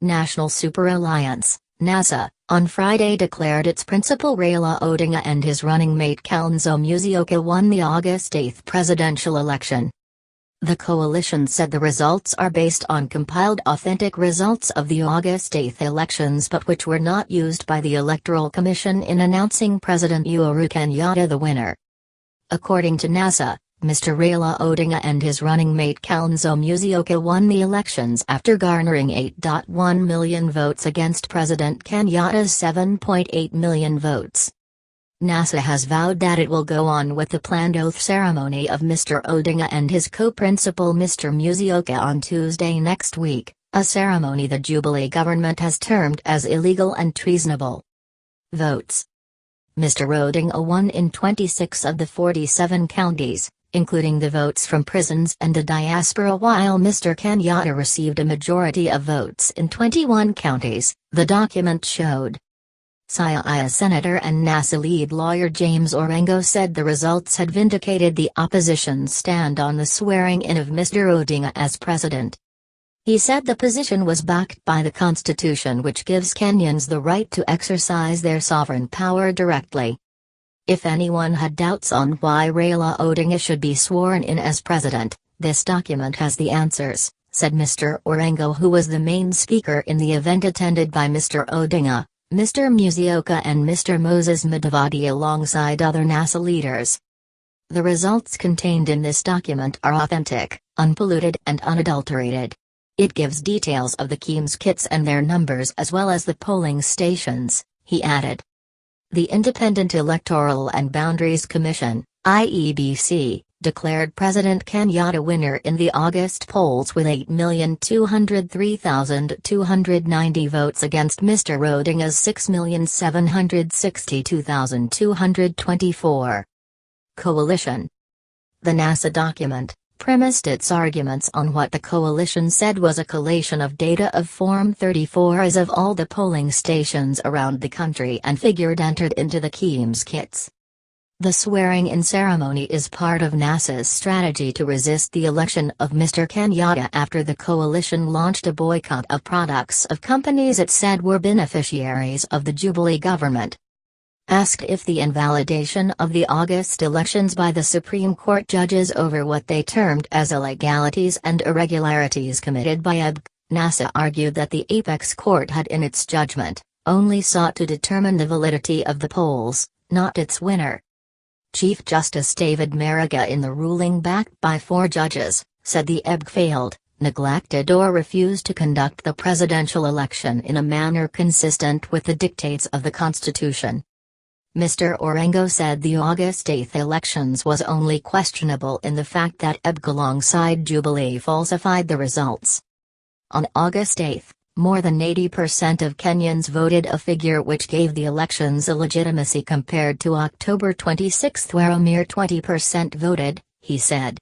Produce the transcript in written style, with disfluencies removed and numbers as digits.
National Super Alliance, NASA, on Friday declared its principal Raila Odinga and his running mate Kalonzo Musyoka won the August 8 presidential election. The coalition said the results are based on compiled authentic results of the August 8 elections but which were not used by the Electoral Commission in announcing President Uhuru Kenyatta the winner. According to NASA, Mr Raila Odinga and his running mate Kalonzo Musyoka won the elections after garnering 8.1 million votes against President Kenyatta's 7.8 million votes. NASA has vowed that it will go on with the planned oath ceremony of Mr Odinga and his co-principal Mr Musyoka on Tuesday next week, a ceremony the Jubilee government has termed as illegal and treasonable. Votes. Mr Odinga won in 26 of the 47 counties, including the votes from prisons and the diaspora, while Mr Kenyatta received a majority of votes in 21 counties, the document showed. Siaya Senator and NASA lead lawyer James Orengo said the results had vindicated the opposition's stand on the swearing-in of Mr Odinga as president. He said the position was backed by the Constitution, which gives Kenyans the right to exercise their sovereign power directly. If anyone had doubts on why Raila Odinga should be sworn in as president, this document has the answers, said Mr Orengo, who was the main speaker in the event attended by Mr Odinga, Mr Musyoka and Mr Moses Mudavadi alongside other NASA leaders. The results contained in this document are authentic, unpolluted and unadulterated. It gives details of the KEEMS kits and their numbers as well as the polling stations, he added. The Independent Electoral and Boundaries Commission, IEBC, declared President Kenyatta winner in the August polls with 8,203,290 votes against Mr Odinga's 6,762,224. Coalition. The NASA document premised its arguments on what the coalition said was a collation of data of Form 34 as of all the polling stations around the country and figured entered into the KEEMS kits. The swearing-in ceremony is part of NASA's strategy to resist the election of Mr Kenyatta after the coalition launched a boycott of products of companies it said were beneficiaries of the Jubilee government. Asked if the invalidation of the August elections by the Supreme Court judges over what they termed as illegalities and irregularities committed by EBC, NASA argued that the apex court had in its judgment only sought to determine the validity of the polls, not its winner. Chief Justice David Mariga, in the ruling backed by 4 judges, said the EBC failed, neglected or refused to conduct the presidential election in a manner consistent with the dictates of the Constitution. Mr Orengo said the August 8 elections was only questionable in the fact that EBC alongside Jubilee falsified the results. On August 8, more than 80% of Kenyans voted, a figure which gave the elections a legitimacy compared to October 26 where a mere 20% voted, he said.